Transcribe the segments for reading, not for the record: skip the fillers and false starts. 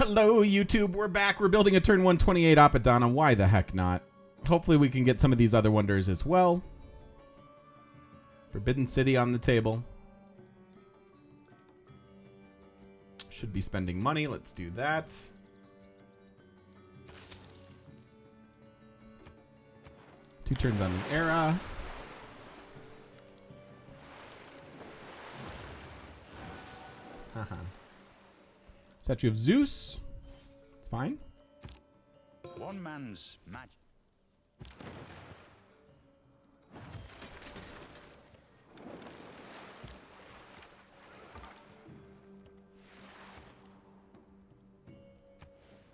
Hello, YouTube. We're back. We're building a turn 128 Apadana. Why the heck not? Hopefully we can get some of these other wonders as well. Forbidden City on the table. Should be spending money. Let's do that. Two turns on the era. Haha. Statue of Zeus. It's fine. One man's magic.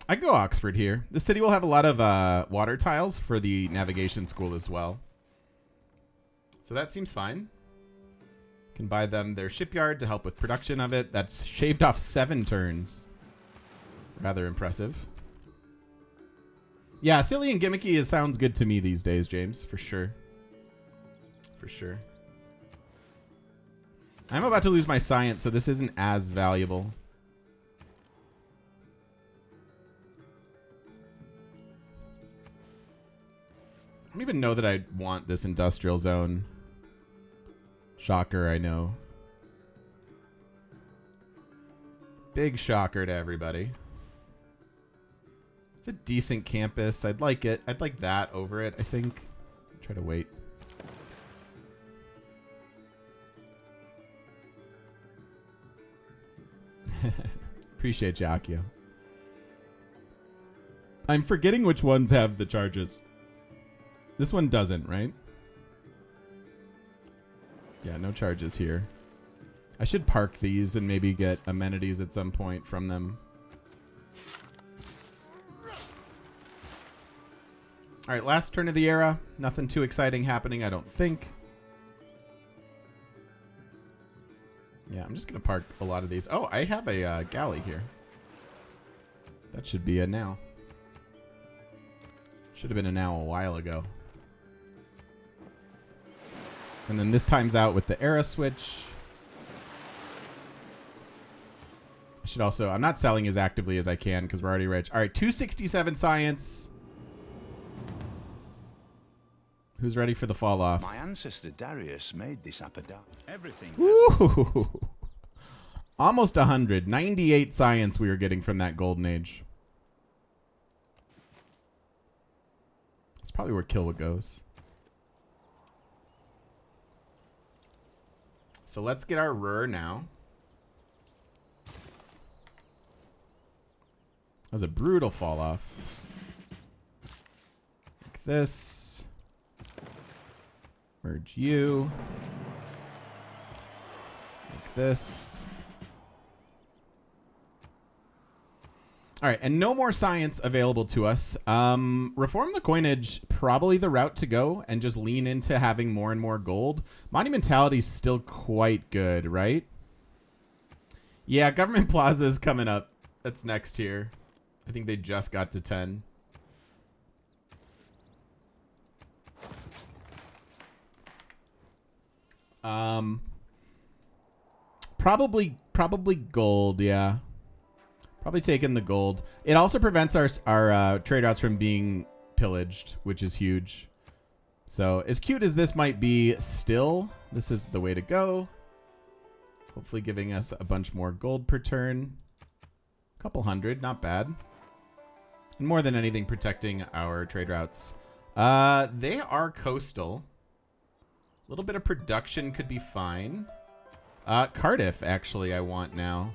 I go Oxford here. The city will have a lot of water tiles for the navigation school as well. So that seems fine. Can buy them their shipyard to help with production of it. That's shaved off 7 turns. Rather impressive. Yeah, silly and gimmicky sounds good to me these days, James. For sure. For sure. I'm about to lose my science, so this isn't as valuable. I don't even know that I want this industrial zone. Shocker, I know. Big shocker to everybody. It's a decent campus. I'd like it. I'd like that over it, I think. Try to wait. Appreciate you, Akio. I'm forgetting which ones have the charges. This one doesn't, right? Yeah, no charges here. I should park these and maybe get amenities at some point from them. All right, last turn of the era. Nothing too exciting happening, I don't think. Yeah, I'm just going to park a lot of these. Oh, I have a galley here. That should be a now. Should have been a now a while ago. And then this time's out with the era switch. I should also... I'm not selling as actively as I can because we're already rich. All right, 267 science. Who's ready for the fall off? My ancestor Darius made this Apadana. Everything. Ooh. Almost 100. 98 science we were getting from that golden age. That's probably where Kilwa goes. So let's get our Ruhr now. That was a brutal fall off. Like this. Merge you. Like this. All right, and no more science available to us. Reform the coinage, probably the route to go, and just lean into having more and more gold. Monumentality is still quite good, right? Yeah, Government Plaza is coming up. That's next here. I think they just got to 10. Probably gold, yeah. Probably taking the gold. It also prevents our trade routes from being pillaged, which is huge. So as cute as this might be still, this is the way to go. Hopefully giving us a bunch more gold per turn. A couple hundred, not bad. And more than anything, protecting our trade routes. They are coastal. A little bit of production could be fine. Cardiff, actually, I want now.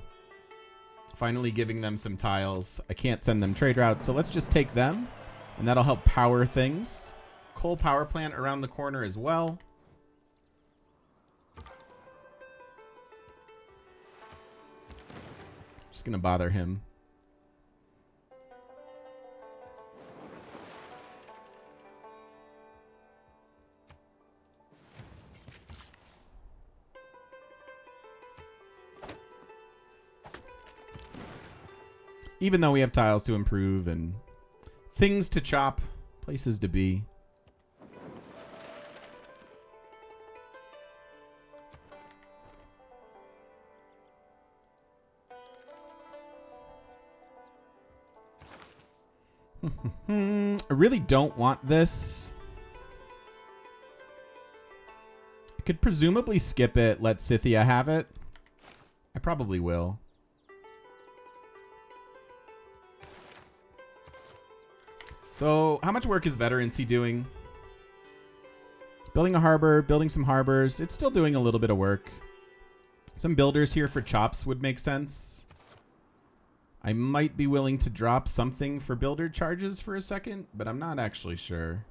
Finally giving them some tiles. I can't send them trade routes, so let's just take them. And that'll help power things. Coal power plant around the corner as well. Just gonna bother him. Even though we have tiles to improve and things to chop, places to be. I really don't want this. I could presumably skip it, let Scythia have it. I probably will. So, how much work is Veterancy doing? Building a harbor, building some harbors. It's still doing a little bit of work. Some builders here for chops would make sense. I might be willing to drop something for builder charges for a second, but I'm not actually sure.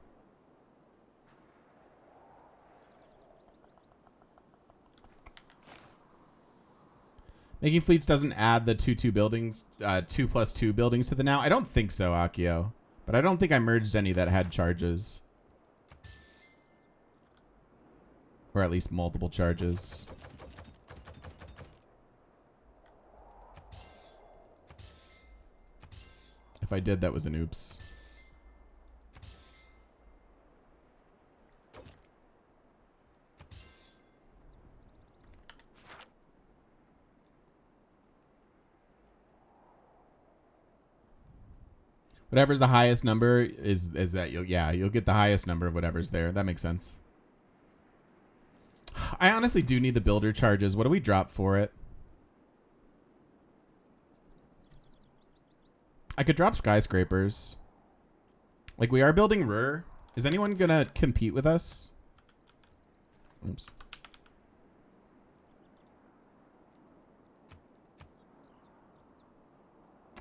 Making fleets doesn't add the 2-2 buildings, 2+2 buildings to the now. I don't think so, Akio. But I don't think I merged any that had charges. Or at least multiple charges. If I did, that was an oops. Whatever's the highest number is that you'll get the highest number of whatever's there. That makes sense. I honestly do need the builder charges. What do we drop for it? I could drop skyscrapers. Like, we are building Ruhr. Is anyone gonna compete with us? Oops.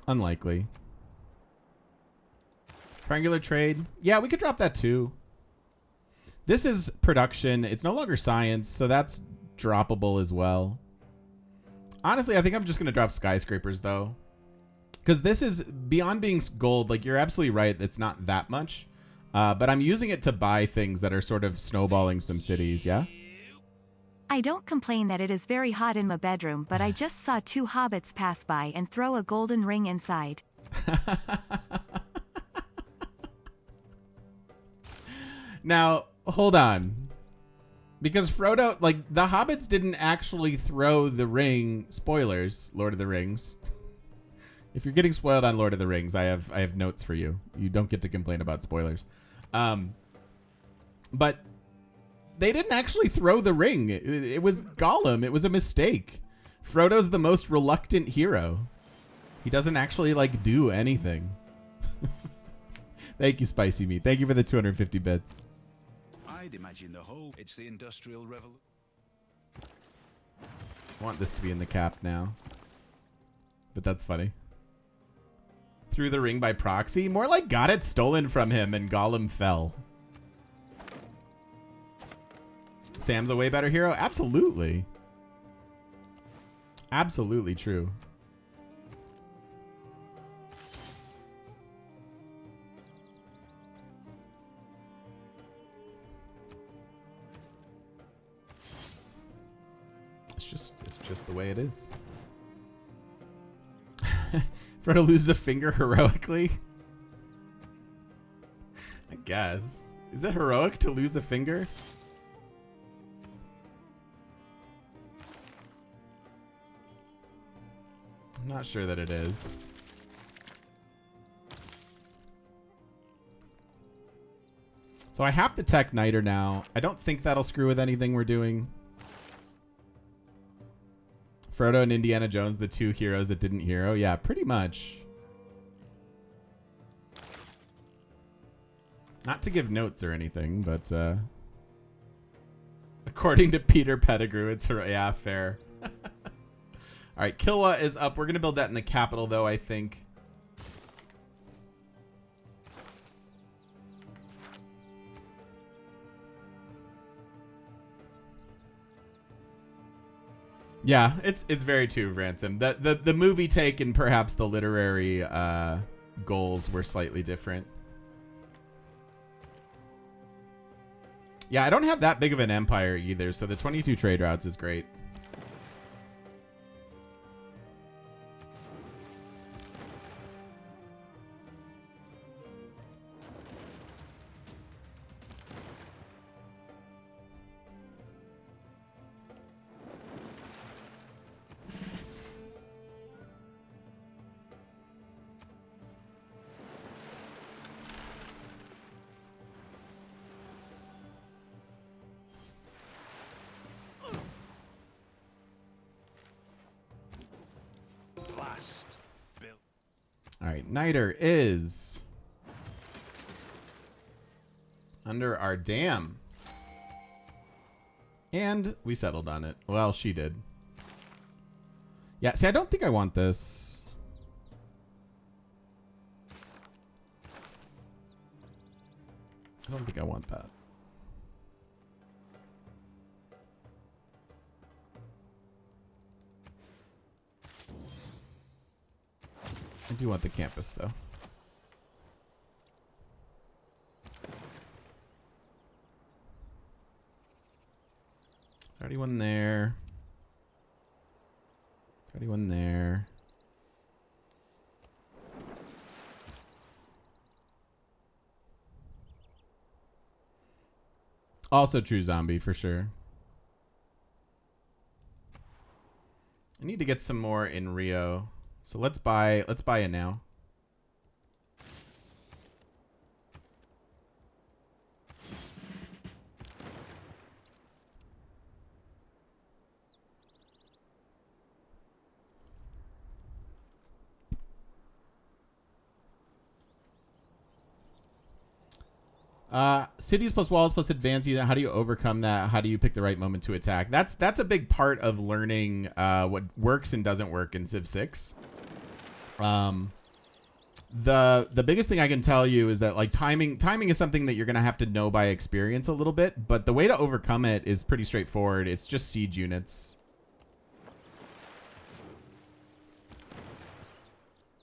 Unlikely. Triangular trade. Yeah, we could drop that too. This is production. It's no longer science, so that's droppable as well. Honestly, I think I'm just going to drop skyscrapers, though. Because this is, beyond being gold, like, you're absolutely right, it's not that much. But I'm using it to buy things that are sort of snowballing some cities, yeah? I don't complain that it is very hot in my bedroom, but I just saw 2 hobbits pass by and throw a golden ring inside. Now, hold on. Because Frodo, like, the hobbits didn't actually throw the ring. Spoilers, Lord of the Rings. If you're getting spoiled on Lord of the Rings, I have notes for you. You don't get to complain about spoilers. But they didn't actually throw the ring. It was Gollum. It was a mistake. Frodo's the most reluctant hero. He doesn't actually, like, do anything. Thank you, Spicy Meat. Thank you for the 250 bits. I'd imagine the whole. It's the Industrial Revolution. I want this to be in the cap now. But that's funny. Threw the ring by proxy? More like got it stolen from him and Gollum fell. Sam's a way better hero? Absolutely. Absolutely true. It's just the way it is. Frodo loses a finger heroically? I guess. Is it heroic to lose a finger? I'm not sure that it is. So I have to tech Niter now. I don't think that'll screw with anything we're doing. Frodo and Indiana Jones, the 2 heroes that didn't hero. Yeah, pretty much. Not to give notes or anything, but according to Peter Pettigrew, it's yeah, fair. All right, Kilwa is up. We're going to build that in the capital, though, I think. Yeah, it's very true, Ransom. The movie take and perhaps the literary goals were slightly different. Yeah, I don't have that big of an empire either, so the 22 trade routes is great. vast build. All right, Niter is under our dam. And we settled on it. Well, she did. Yeah, see, I don't think I want this. I don't think I want that. I do want the campus, though. Already one there. Already one there. Also true zombie for sure. I need to get some more in Rio. So let's buy it now. Cities plus walls plus advance. How do you overcome that? How do you pick the right moment to attack? That's a big part of learning what works and doesn't work in Civ 6. The biggest thing I can tell you is that like timing is something that you're gonna have to know by experience a little bit, but the way to overcome it is pretty straightforward. It's just siege units.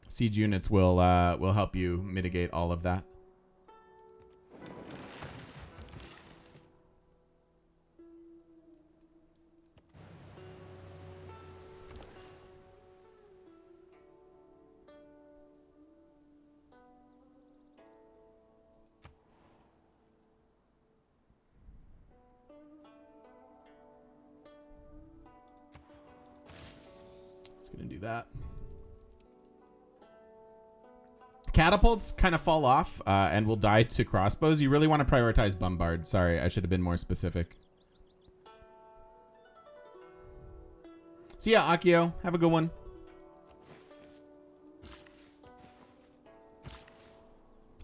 Siege units will help you mitigate all of that. Gonna do that. Catapults kind of fall off and will die to crossbows. You really want to prioritize bombard. Sorry, I should have been more specific. So yeah, Akio, have a good one.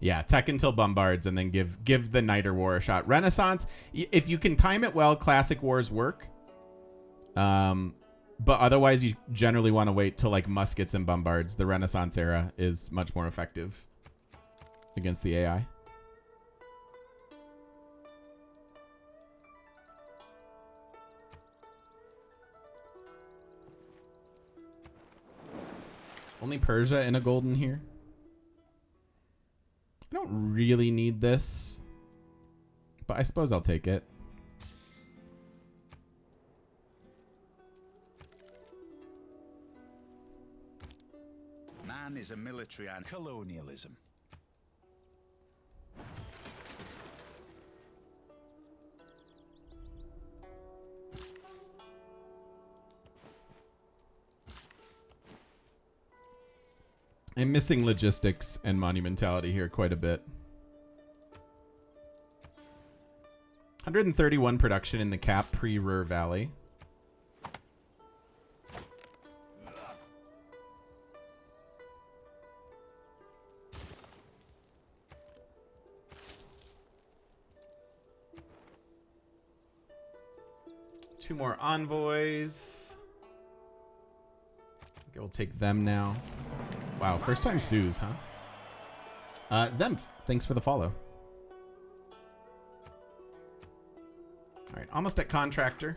Yeah, tech until bombards and then give the Niter War a shot. Renaissance, if you can time it well, classic wars work. But otherwise, you generally want to wait till like muskets and bombards. The Renaissance era is much more effective against the AI. Only Persia in a golden here. I don't really need this, but I suppose I'll take it. Man is a military and colonialism. I'm missing logistics and monumentality here quite a bit. 131 production in the cap pre-Ruhr Valley. Two more envoys. I think we'll take them now. Wow, first time Sues, huh? Zemph, thanks for the follow. All right, almost at contractor.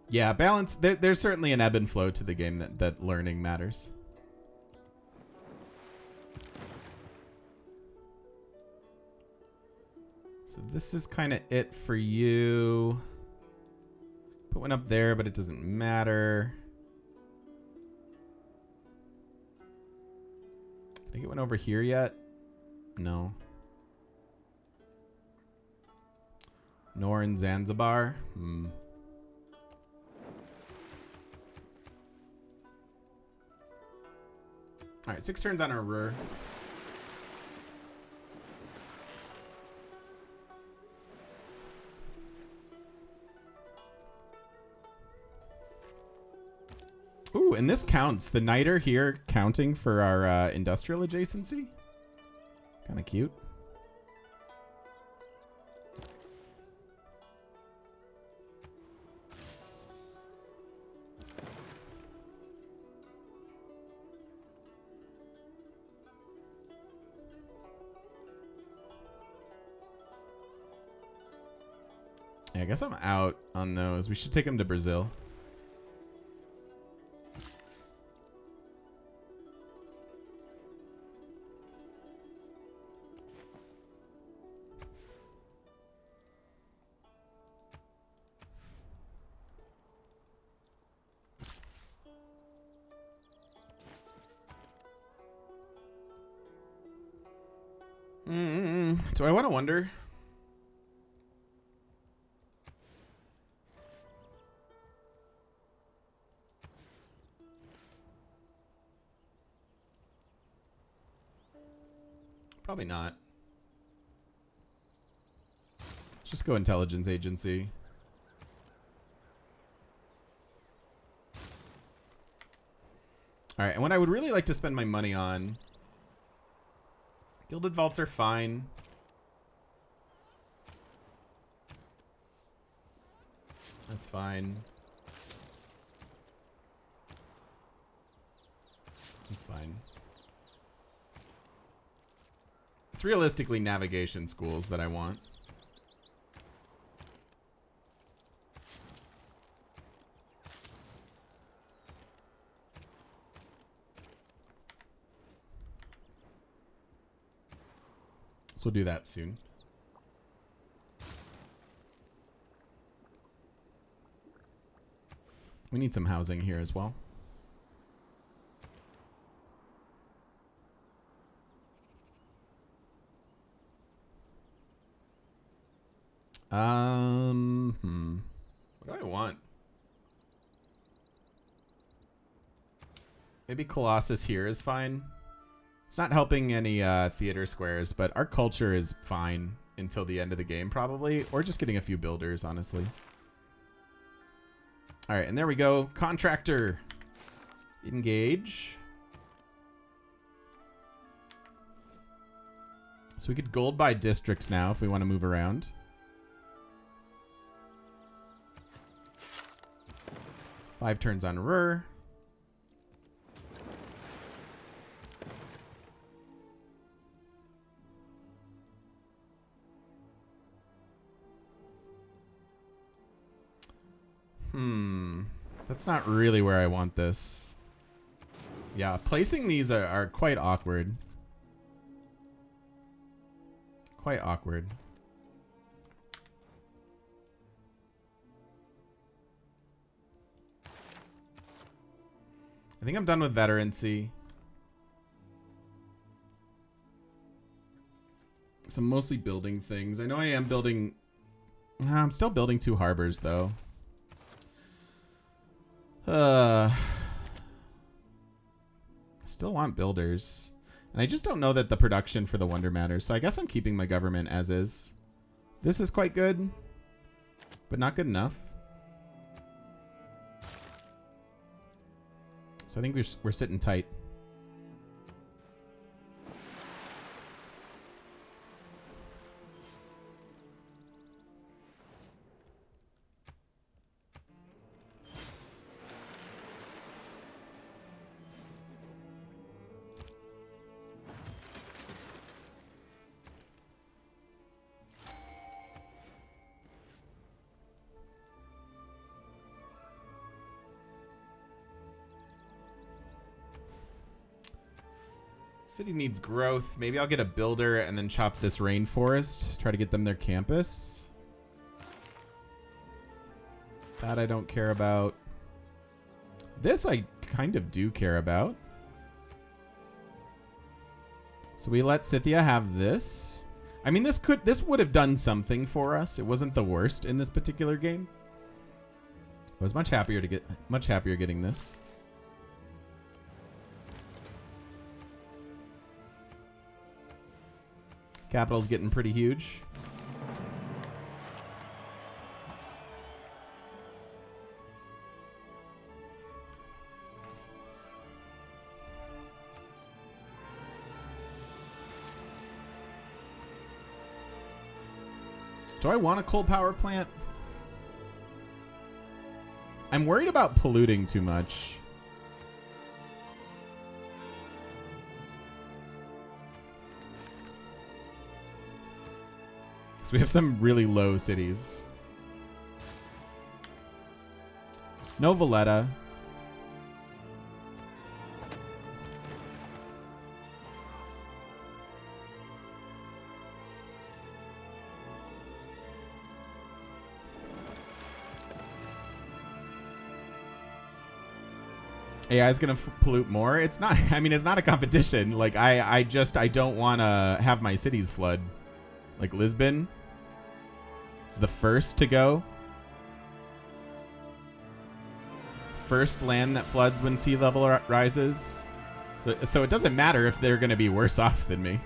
Yeah, balance. There's certainly an ebb and flow to the game that learning matters. So this is kind of it for you. Put one up there, but it doesn't matter. Can I get one over here yet? No. Nor in Zanzibar? Hmm. All right, 6 turns on our Ruhr. Ooh, and this counts. The niter here counting for our industrial adjacency. Kind of cute. Yeah, I guess I'm out on those. We should take them to Brazil. Do I want to wonder? Probably not. Let's just go intelligence agency. All right, and what I would really like to spend my money on, gilded vaults are fine. That's fine. That's fine. It's realistically navigation schools that I want. So we'll do that soon. We need some housing here as well. What do I want? Maybe Colossus here is fine. It's not helping any theater squares, but our culture is fine until the end of the game probably, or just getting a few builders, honestly. All right, and there we go. Contractor. Engage. So we could gold buy districts now if we want to move around. Five turns on Ruhr. That's not really where I want this. Yeah, placing these are quite awkward. Quite awkward. I think I'm done with veterancy. So I'm mostly building things. I know I am building... I'm still building 2 harbors, though. Still want builders. And I just don't know that the production for the wonder matters. So I guess I'm keeping my government as is. This is quite good, but not good enough. So I think we're sitting tight. City needs growth. Maybe I'll get a builder and then chop this rainforest. Try to get them their campus. That I don't care about. This I kind of do care about. So we let Scythia have this. I mean, this would have done something for us. It wasn't the worst in this particular game. I was much happier getting this. Capital's getting pretty huge. Do I want a coal power plant? I'm worried about polluting too much. So we have some really low cities. No Valletta. AI is gonna pollute more. It's not. I mean, it's not a competition. Like I don't want to have my cities flood. Like Lisbon is the first to go. First land that floods when sea level rises. So it doesn't matter if they're gonna be worse off than me,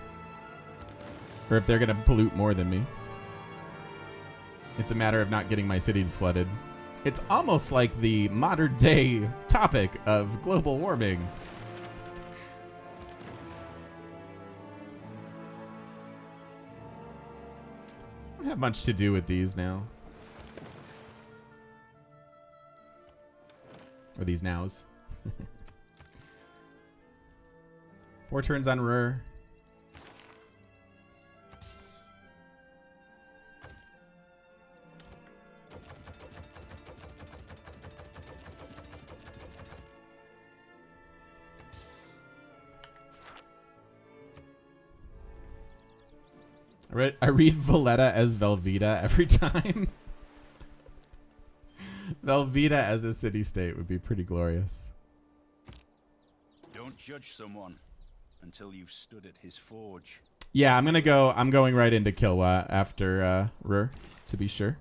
or if they're gonna pollute more than me. It's a matter of not getting my cities flooded. It's almost like the modern day topic of global warming. I don't have much to do with these now. Or these nows. 4 turns on Ruhr. I read Valletta as Velveeta every time. Velveeta as a city-state would be pretty glorious. Don't judge someone until you've stood at his forge. Yeah, I'm going right into Kilwa after Ruhr, to be sure.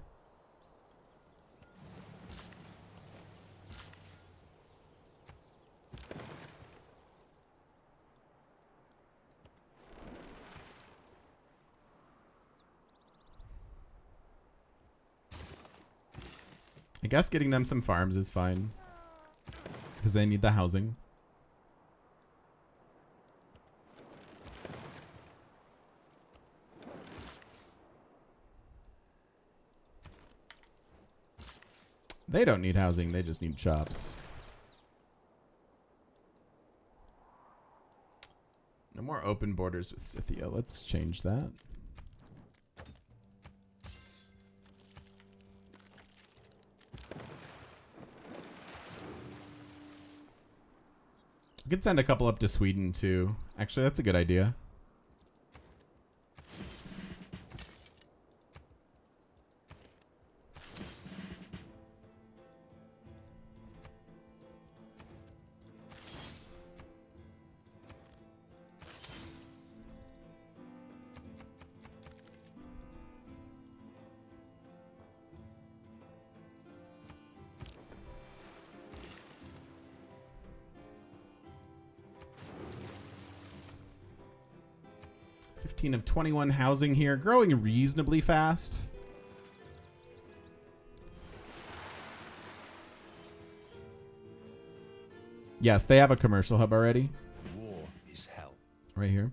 I guess getting them some farms is fine, because they need the housing. They don't need housing, they just need shops. No more open borders with Scythia. Let's change that. We could send a couple up to Sweden too. Actually, that's a good idea. Of 21 housing here, growing reasonably fast. Yes, they have a commercial hub already. War is hell. Right here.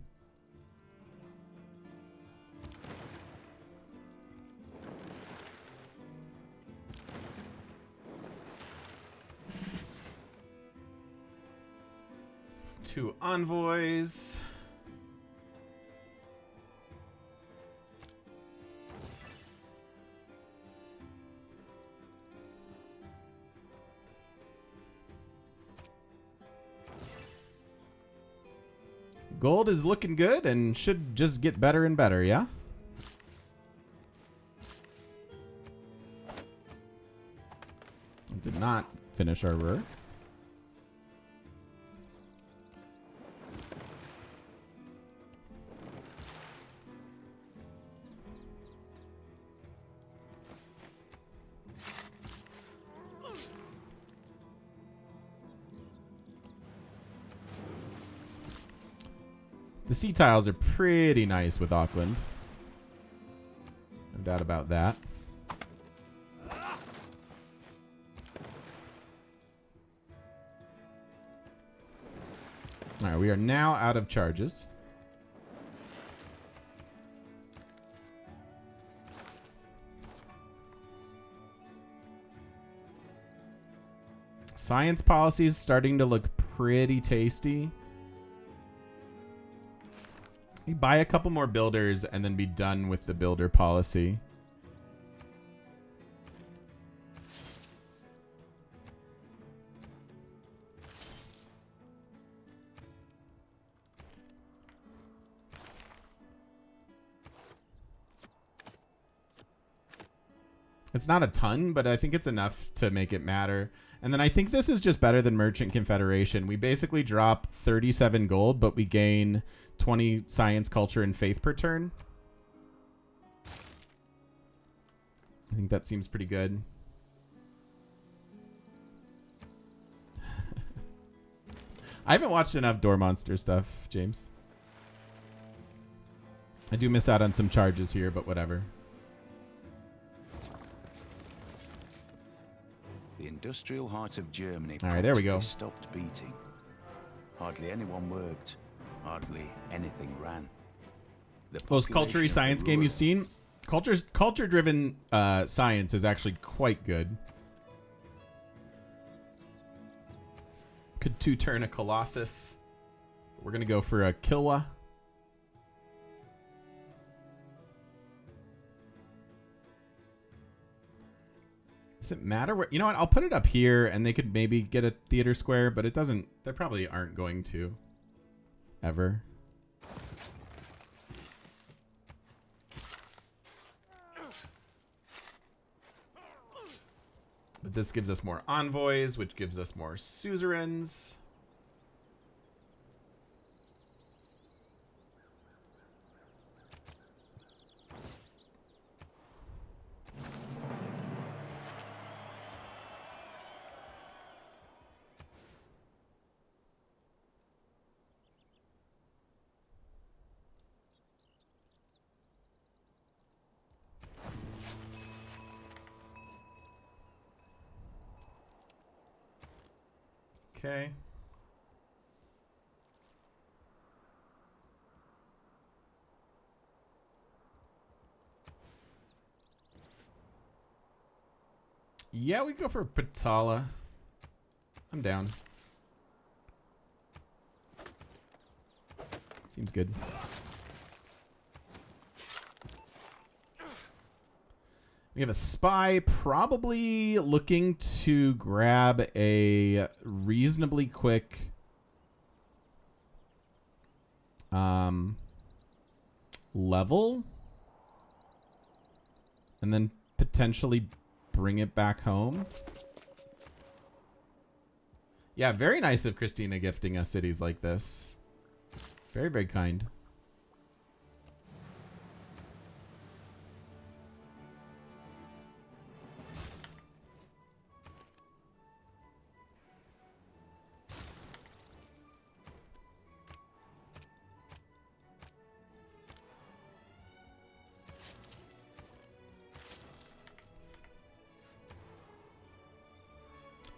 Two envoys. Gold is looking good and should just get better and better, yeah? Did not finish our Ruhr. The sea tiles are pretty nice with Auckland. No doubt about that. All right, we are now out of charges. Science policy is starting to look pretty tasty. We buy a couple more builders and then be done with the builder policy. It's not a ton, but I think it's enough to make it matter. And then I think this is just better than Merchant Confederation. We basically drop 37 gold, but we gain 20 science, culture, and faith per turn. I think that seems pretty good. I haven't watched enough Door Monster stuff, James. I do miss out on some charges here, but whatever. The industrial heart of Germany All right, there we go. stopped beating. Hardly anyone worked. Hardly anything ran. The Most population culture-y of science the game rural- you've seen? Culture-driven science is actually quite good. Could two-turn a Colossus. We're going to go for a Kilwa. Does it matter where? You know what? I'll put it up here, and they could maybe get a theater square, but it doesn't. They probably aren't going to. Ever. But this gives us more envoys, which gives us more suzerains. Okay. Yeah, we go for Patala. I'm down. Seems good. We have a spy probably looking to grab a reasonably quick level and then potentially bring it back home. Yeah, very nice of Christina gifting us cities like this. Very, very kind.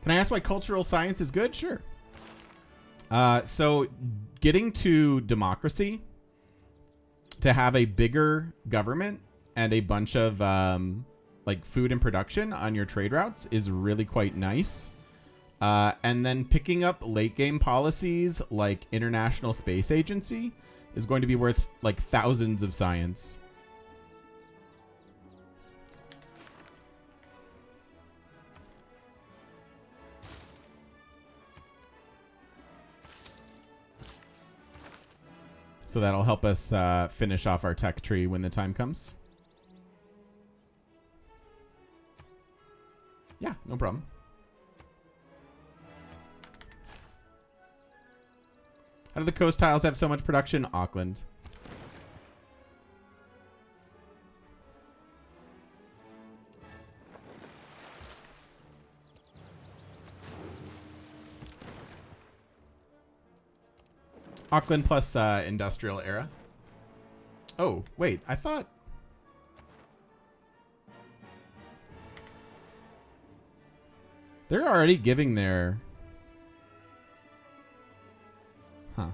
Can I ask why cultural science is good? Sure. So getting to democracy, to have a bigger government and a bunch of like food and production on your trade routes is really quite nice. And then picking up late game policies like International Space Agency is going to be worth like thousands of science. So that'll help us finish off our tech tree when the time comes. Yeah, no problem. How do the coast tiles have so much production? Auckland. Auckland plus industrial era. Oh, wait. I thought... They're already giving their... Huh.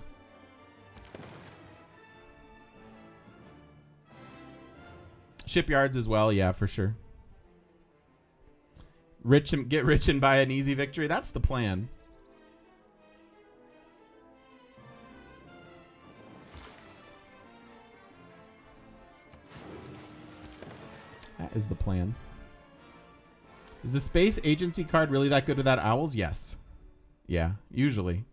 Shipyards as well, yeah, for sure. Get rich and buy an easy victory. That's the plan. That is the plan. Is the space agency card really that good without owls? Yes. Yeah, usually.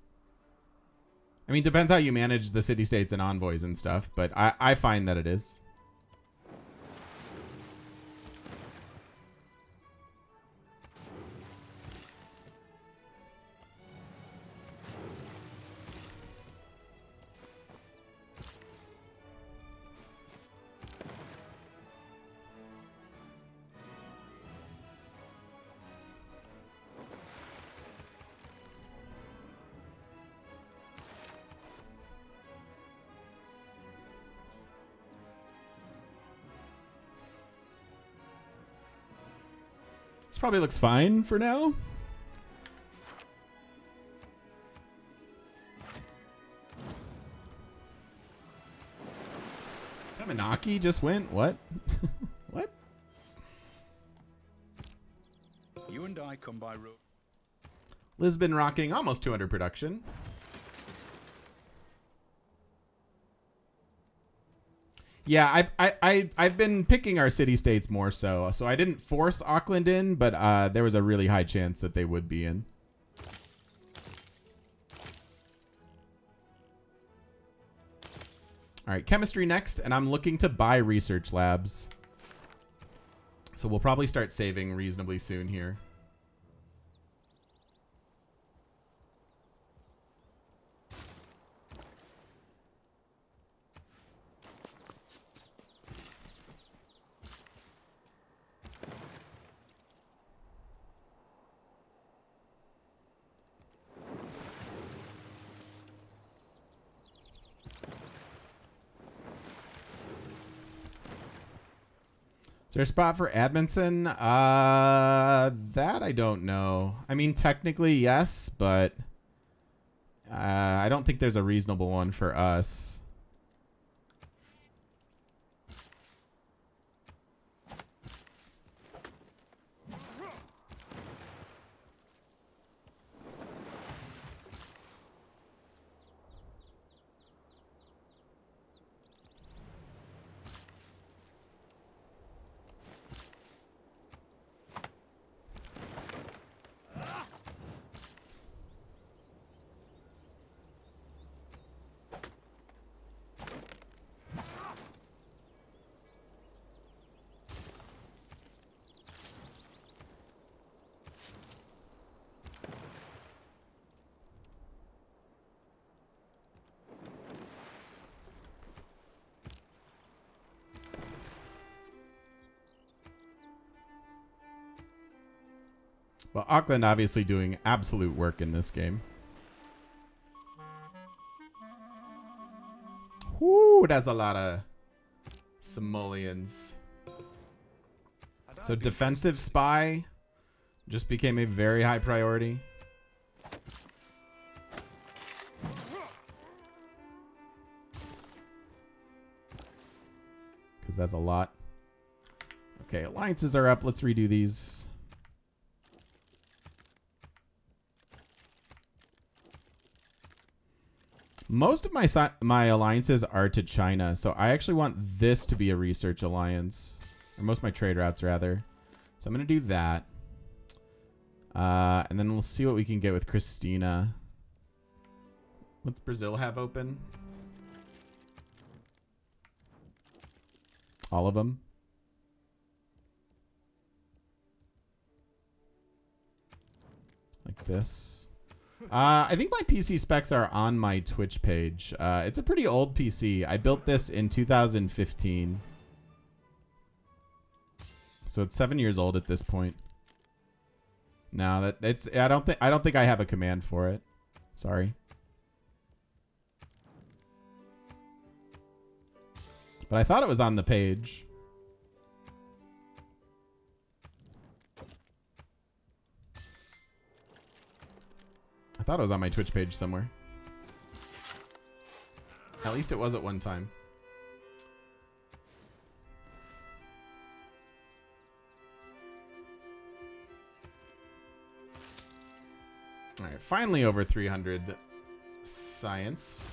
I mean, depends how you manage the city-states and envoys and stuff, but I find that it is. This probably looks fine for now. Tamanaki just went. What? What? You and I come by road. Lisbon rocking almost 200 production. Yeah, I've been picking our city-states more so. So I didn't force Auckland in, but there was a really high chance that they would be in. All right, chemistry next, and I'm looking to buy research labs. So we'll probably start saving reasonably soon here. Is there a spot for Admonson? That I don't know. I mean, technically, yes, but I don't think there's a reasonable one for us. Well, Auckland obviously doing absolute work in this game. Whoo, that's a lot of simoleons. So defensive spy just became a very high priority. Because that's a lot. Okay, alliances are up. Let's redo these. Most of my alliances are to China, so I actually want this to be a research alliance. Or most of my trade routes, rather. So I'm going to do that. And then we'll see what we can get with Christina. What's Brazil have open? All of them. Like this. I think my PC specs are on my Twitch page. It's a pretty old PC. I built this in 2015. So it's 7 years old at this point. No, I don't think I have a command for it. Sorry. But I thought it was on the page. I thought it was on my Twitch page somewhere. At least it was at one time. All right, finally over 300 science.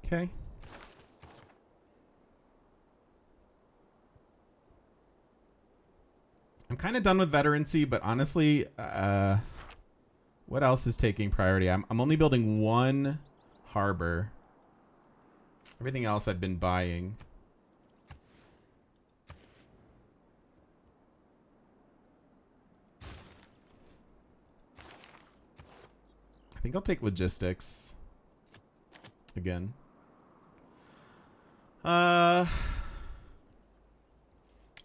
Okay. I'm kind of done with veterancy, but honestly, what else is taking priority? I'm only building one harbor. Everything else I've been buying. I think I'll take logistics again.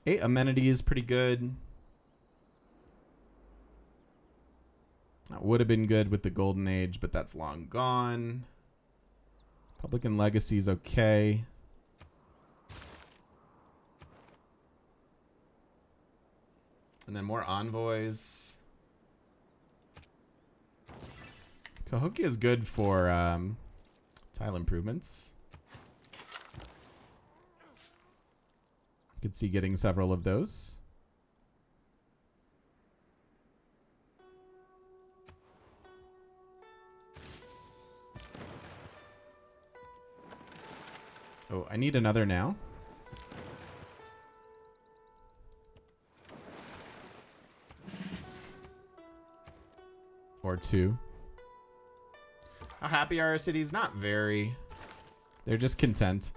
8 amenities, pretty good. That would have been good with the Golden Age, but that's long gone. Republican Legacy's okay. And then more envoys. Cahokia is good for tile improvements. Could see getting several of those. Oh, I need another now. Or 2. How happy are our cities? Not very. They're just content.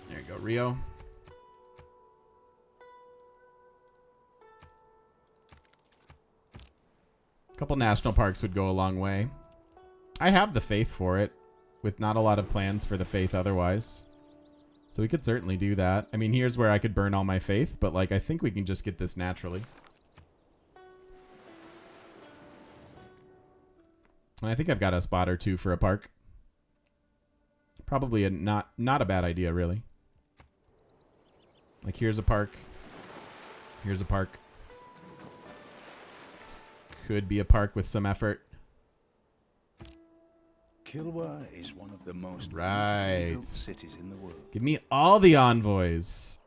There you go, Rio. A couple national parks would go a long way. I have the faith for it, with not a lot of plans for the faith otherwise. So we could certainly do that. I mean, here's where I could burn all my faith, but like I think we can just get this naturally. And I think I've got a spot or 2 for a park. Probably not a bad idea, really. Like here's a park. Here's a park. Could be a park with some effort. Kilwa is one of the most Right. beautifully built cities in the world. Give me all the envoys.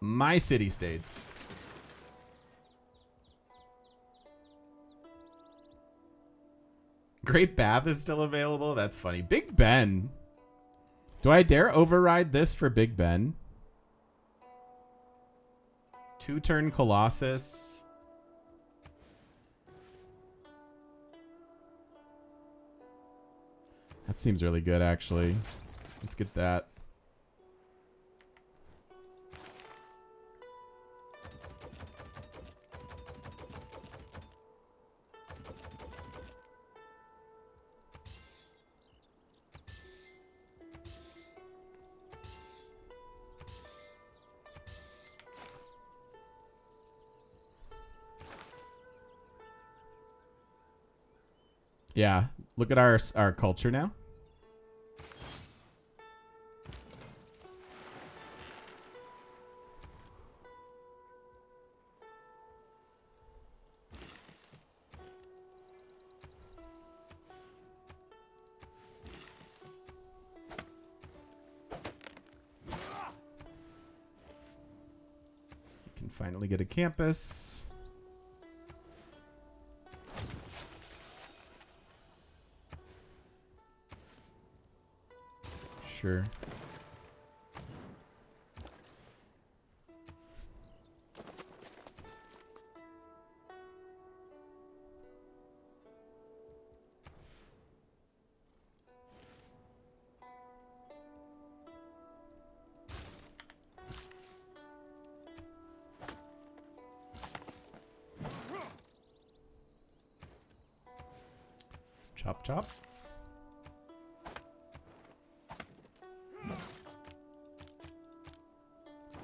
My city-states. Great Bath is still available? That's funny. Big Ben. Do I dare override this for Big Ben? 2-turn Colossus. That seems really good, actually. Let's get that. Yeah, look at our culture now. Can finally get a campus. Sure. Chop, chop.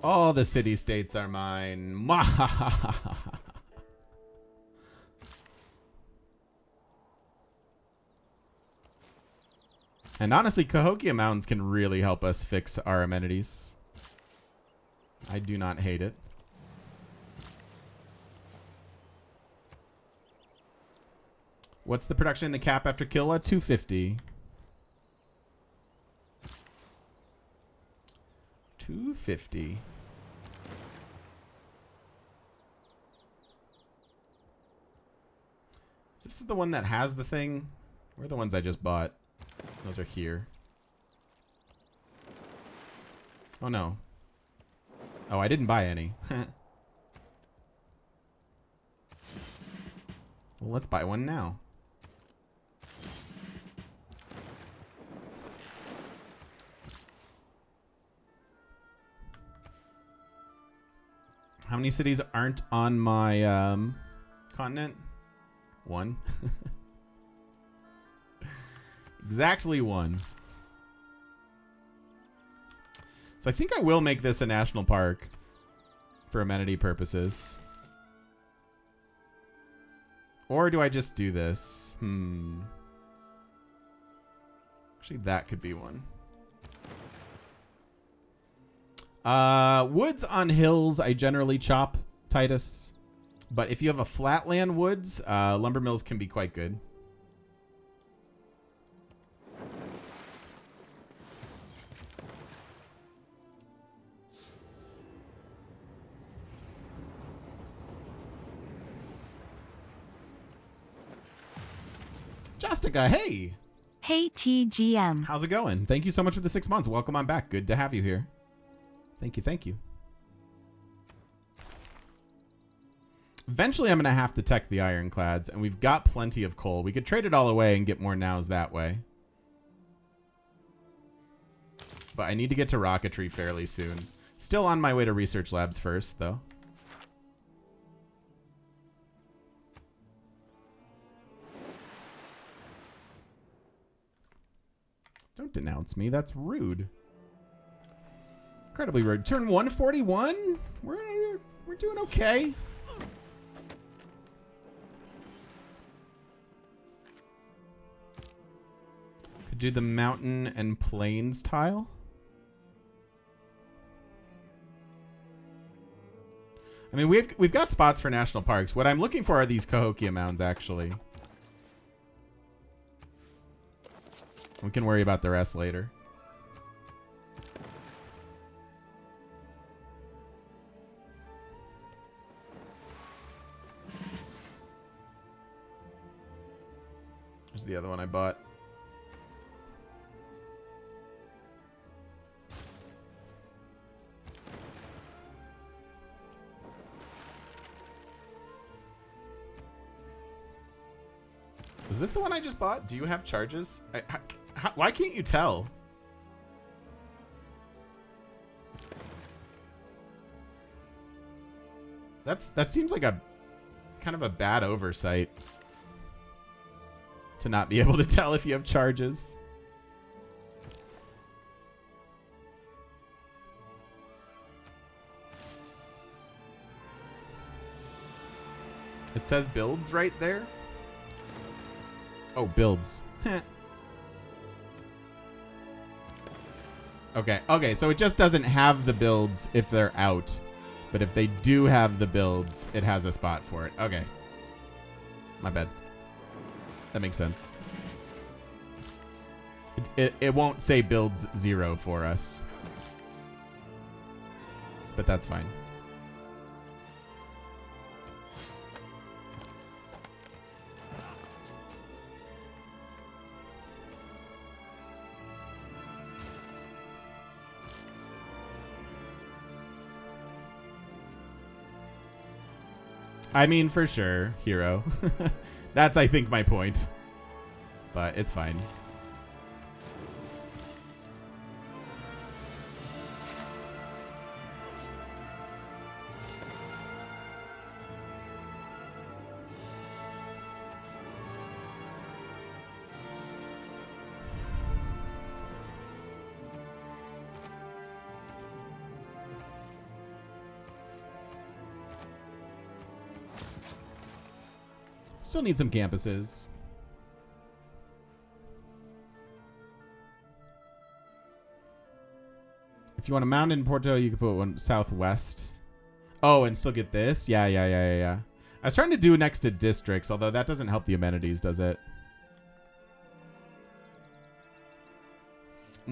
All the city-states are mine. And honestly, Cahokia Mountains can really help us fix our amenities. I do not hate it. What's the production in the cap after Killa? 250. 250. Is this the one that has the thing? Where are the ones I just bought? Those are here. Oh no. Oh, I didn't buy any. Well, let's buy one now. How many cities aren't on my continent? One. Exactly one. So I think I will make this a national park for amenity purposes. Or do I just do this? Actually, that could be one. Woods on hills, I generally chop, Titus. But if you have a flatland woods, lumber mills can be quite good. Justica, hey! Hey TGM. How's it going? Thank you so much for the 6 months. Welcome on back. Good to have you here. Thank you, thank you. Eventually, I'm going to have to tech the ironclads, and we've got plenty of coal. We could trade it all away and get more nows that way. But I need to get to rocketry fairly soon. Still on my way to research labs first, though. Don't denounce me. That's rude. Incredibly rude. Turn 141? We're doing okay. Could do the mountain and plains tile. I mean, we've got spots for national parks. What I'm looking for are these Cahokia Mounds, actually. We can worry about the rest later. There's the other one I bought. Is this the one I just bought? Do you have charges? Why can't you tell? That seems like a kind of a bad oversight to not be able to tell if you have charges. It says builds right there. Oh, builds. Okay, so it just doesn't have the builds if they're out. But if they do have the builds, it has a spot for it. Okay. My bad. That makes sense. It won't say builds 0 for us. But that's fine. I mean, for sure, hero. That's, I think, my point. But it's fine. Still need some campuses. If you want a mountain in Porto, you can put one southwest. Oh, and still get this? Yeah. I was trying to do next to districts, although that doesn't help the amenities, does it?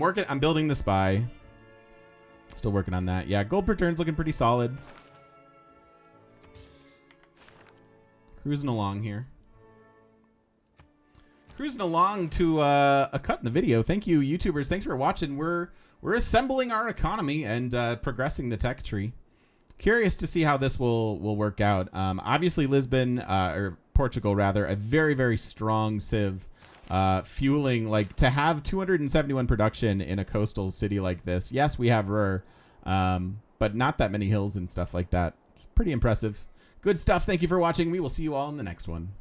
I'm building the spy. Still working on that. Yeah, gold per turn's looking pretty solid. Cruising along here. Cruising along to a cut in the video. Thank you, YouTubers. Thanks for watching. We're assembling our economy and progressing the tech tree. Curious to see how this will work out. Obviously, Lisbon, or Portugal rather, a very, very strong civ. Fueling, like, to have 271 production in a coastal city like this. Yes, we have but not that many hills and stuff like that. Pretty impressive. Good stuff. Thank you for watching. We will see you all in the next one.